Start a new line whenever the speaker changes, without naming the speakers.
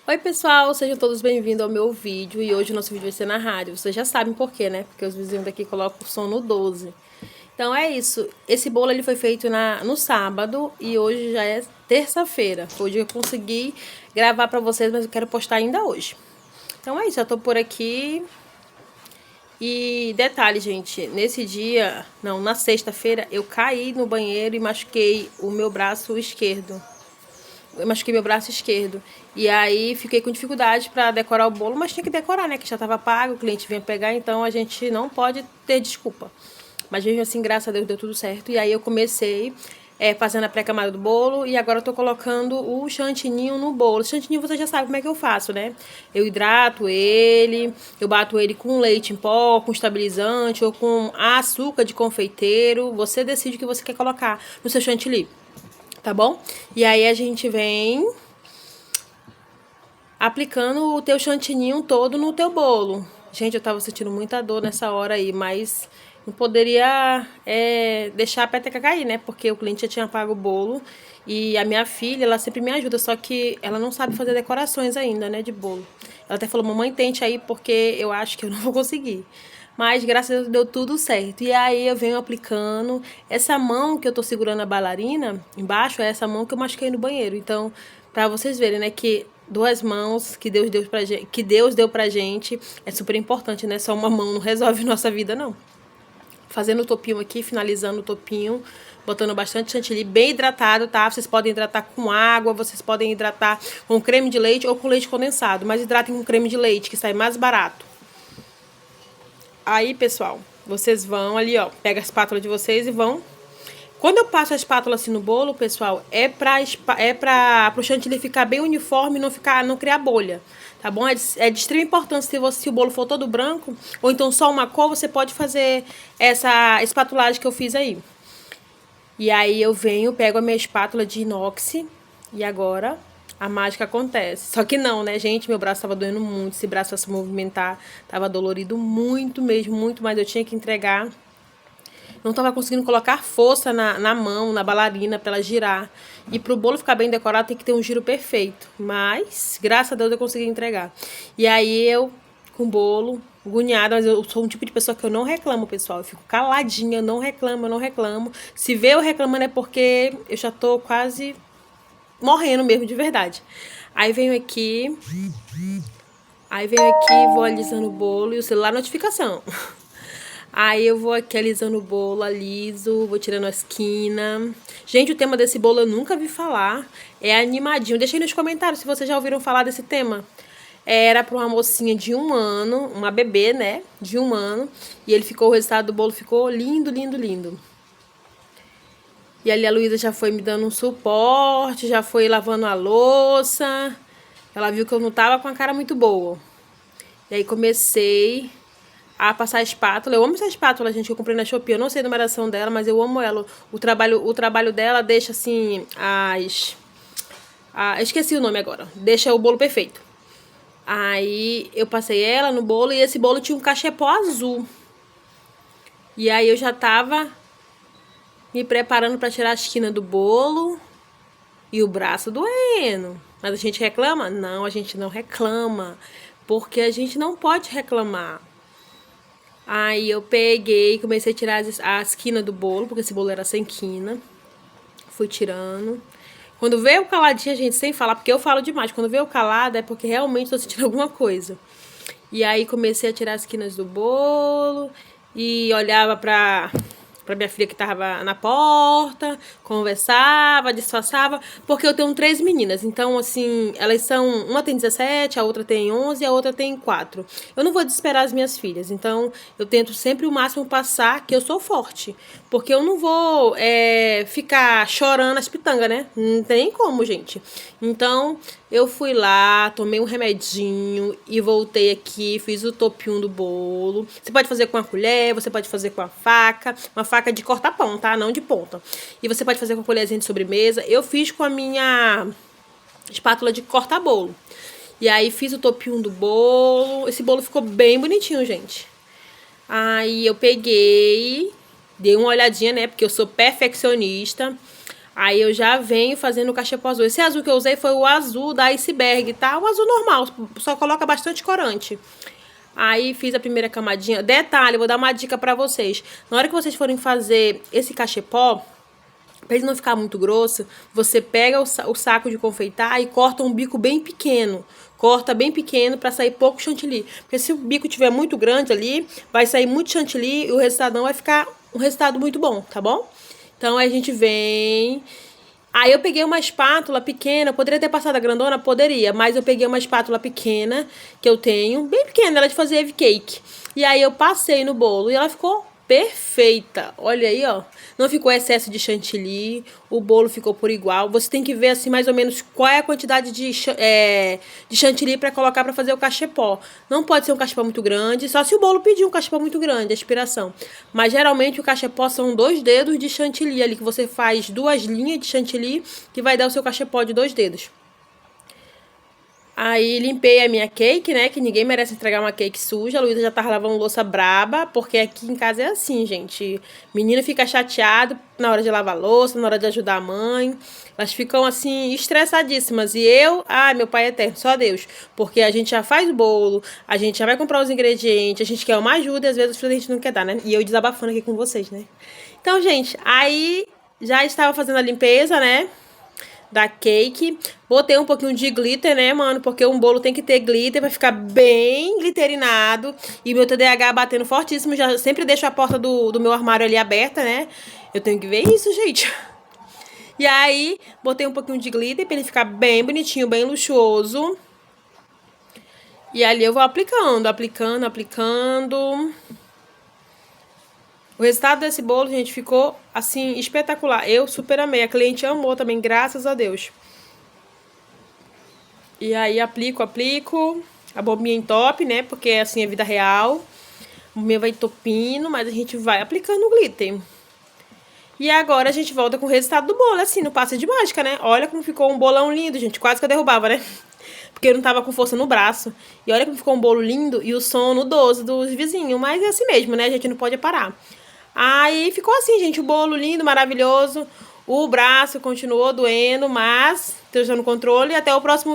Oi pessoal, sejam todos bem-vindos ao meu vídeo e hoje o nosso vídeo vai ser na rádio. Vocês já sabem por quê, né? Porque os vizinhos daqui colocam o som no 12. Então é isso, esse bolo ele foi feito no sábado e hoje já é terça-feira. Hoje eu consegui gravar pra vocês, mas eu quero postar ainda hoje. Então é isso, eu tô por aqui. E detalhe, gente, nesse dia, não, na sexta-feira, eu caí no banheiro e machuquei o meu braço esquerdo. Eu machuquei meu braço esquerdo. E aí fiquei com dificuldade para decorar o bolo, mas tinha que decorar, né? Que já estava pago, o cliente vinha pegar, então a gente não pode ter desculpa. Mas mesmo assim, graças a Deus, deu tudo certo. E aí eu comecei fazendo a pré-camada do bolo e agora eu tô colocando o chantininho no bolo. O chantininho você já sabe como é que eu faço, né? Eu hidrato ele, eu bato ele com leite em pó, com estabilizante ou com açúcar de confeiteiro. Você decide o que você quer colocar no seu chantilly, tá bom? E aí a gente vem aplicando o teu chantininho todo no teu bolo. Gente, eu tava sentindo muita dor nessa hora aí, mas não poderia deixar a peteca cair, né? Porque o cliente já tinha pago o bolo e a minha filha, ela sempre me ajuda, só que ela não sabe fazer decorações ainda, né, de bolo. Ela até falou, mamãe, tente aí, porque eu acho que eu não vou conseguir. Mas graças a Deus deu tudo certo. E aí eu venho aplicando. Essa mão que eu tô segurando a bailarina embaixo é essa mão que eu machuquei no banheiro. Então, pra vocês verem, né, que duas mãos que Deus deu pra gente é super importante, né? Só uma mão não resolve nossa vida, não. Fazendo o topinho aqui, finalizando o topinho, botando bastante chantilly, bem hidratado, tá? Vocês podem hidratar com água, vocês podem hidratar com creme de leite ou com leite condensado, mas hidratem com creme de leite, que sai mais barato. Aí, pessoal, vocês vão ali, ó, pega a espátula de vocês e vão. Quando eu passo a espátula assim no bolo, pessoal, para o chantilly ficar bem uniforme e não criar bolha, tá bom? É de extrema importância se o bolo for todo branco, ou então só uma cor, você pode fazer essa espatulagem que eu fiz aí. E aí eu venho, pego a minha espátula de inox e agora a mágica acontece. Só que não, né, gente? Meu braço tava doendo muito. Esse braço pra se movimentar tava dolorido muito mesmo, muito mais. Eu tinha que entregar. Não tava conseguindo colocar força na mão, na bailarina, pra ela girar. E pro bolo ficar bem decorado tem que ter um giro perfeito. Mas, graças a Deus, eu consegui entregar. E aí eu, com o bolo, agoniada, mas eu sou um tipo de pessoa que eu não reclamo, pessoal. Eu fico caladinha, eu não reclamo, eu não reclamo. Se vê eu reclamando é porque eu já tô quase morrendo mesmo, de verdade. Aí venho aqui, vou alisando o bolo e o celular notificação. Aí eu vou aqui alisando o bolo, aliso, vou tirando a esquina. Gente, o tema desse bolo eu nunca vi falar. É animadinho. Deixa aí nos comentários se vocês já ouviram falar desse tema. Era pra uma mocinha de 1 ano, uma bebê, né? De 1 ano. E o resultado do bolo ficou lindo, lindo, lindo. E ali a Luísa já foi me dando um suporte, já foi lavando a louça. Ela viu que eu não tava com a cara muito boa. E aí comecei a passar a espátula. Eu amo essa espátula, gente, que eu comprei na Shopee. Eu não sei a numeração dela, mas eu amo ela. O trabalho dela deixa assim esqueci o nome agora. Deixa o bolo perfeito. Aí eu passei ela no bolo e esse bolo tinha um cachepô azul. E aí eu já tava me preparando para tirar a esquina do bolo e o braço doendo. Mas a gente reclama? Não, a gente não reclama. Porque a gente não pode reclamar. Aí eu peguei e comecei a tirar a esquina do bolo, porque esse bolo era sem quina. Fui tirando. Quando veio caladinha, gente, sem falar, porque eu falo demais. Quando veio calada é porque realmente tô sentindo alguma coisa. E aí comecei a tirar as quinas do bolo e olhava pra minha filha que tava na porta, conversava, disfarçava, porque eu tenho 3 meninas, então assim, elas são, uma tem 17, a outra tem 11 e a outra tem 4. Eu não vou desesperar as minhas filhas, então eu tento sempre o máximo passar que eu sou forte, porque eu não vou ficar chorando as pitangas, né? Não tem como, gente. Então, eu fui lá, tomei um remedinho e voltei aqui, fiz o topinho do bolo. Você pode fazer com a colher, você pode fazer com a faca, uma faca de cortar pão, tá? Não de ponta. E você pode fazer com a colherzinha de sobremesa. Eu fiz com a minha espátula de cortar bolo. E aí fiz o topinho do bolo. Esse bolo ficou bem bonitinho, gente. Aí eu peguei, dei uma olhadinha, né? Porque eu sou perfeccionista. Aí eu já venho fazendo o cachepô azul. Esse azul que eu usei foi o azul da Iceberg, tá? O azul normal, só coloca bastante corante. Aí fiz a primeira camadinha. Detalhe, vou dar uma dica pra vocês. Na hora que vocês forem fazer esse cachepó, pra ele não ficar muito grosso, você pega o saco de confeitar e corta um bico bem pequeno. Corta bem pequeno pra sair pouco chantilly. Porque se o bico tiver muito grande ali, vai sair muito chantilly e o resultado não vai ficar um resultado muito bom, tá bom? Então aí a gente vem. Aí eu peguei uma espátula pequena, poderia ter passado a grandona? Poderia, mas eu peguei uma espátula pequena que eu tenho, bem pequena, ela é de fazer egg cake. E aí eu passei no bolo e ela ficou perfeita. Olha aí, ó. Não ficou excesso de chantilly, o bolo ficou por igual. Você tem que ver assim mais ou menos qual é a quantidade de chantilly para colocar para fazer o cachepó. Não pode ser um cachepó muito grande, só se o bolo pedir um cachepó muito grande, a aspiração. Mas geralmente o cachepó são 2 dedos de chantilly ali, que você faz 2 linhas de chantilly, que vai dar o seu cachepó de 2 dedos. Aí limpei a minha cake, né? Que ninguém merece entregar uma cake suja. A Luísa já tava lavando louça braba, porque aqui em casa é assim, gente. Menino fica chateado na hora de lavar louça, na hora de ajudar a mãe. Elas ficam assim, estressadíssimas. E eu, meu pai é eterno, só Deus. Porque a gente já faz o bolo, a gente já vai comprar os ingredientes, a gente quer uma ajuda e às vezes a gente não quer dar, né? E eu desabafando aqui com vocês, né? Então, gente, aí já estava fazendo a limpeza, né? Da cake. Botei um pouquinho de glitter, né, mano? Porque um bolo tem que ter glitter, vai ficar bem glitterinado. E meu TDAH batendo fortíssimo. Já sempre deixo a porta do meu armário ali aberta, né? Eu tenho que ver isso, gente. E aí, botei um pouquinho de glitter pra ele ficar bem bonitinho, bem luxuoso. E ali eu vou aplicando, aplicando. O resultado desse bolo, gente, ficou, assim, espetacular. Eu super amei. A cliente amou também, graças a Deus. E aí, aplico a bombinha em top, né? Porque, assim, é vida real. A bombinha vai entupindo, mas a gente vai aplicando o glitter. E agora a gente volta com o resultado do bolo, assim, no passe de mágica, né? Olha como ficou um bolão lindo, gente. Quase que eu derrubava, né? Porque eu não tava com força no braço. E olha como ficou um bolo lindo e o som no 12 dos vizinhos. Mas é assim mesmo, né? A gente não pode parar. Aí ficou assim, gente, o bolo lindo, maravilhoso. O braço continuou doendo, mas Deus está no controle. E até o próximo vídeo.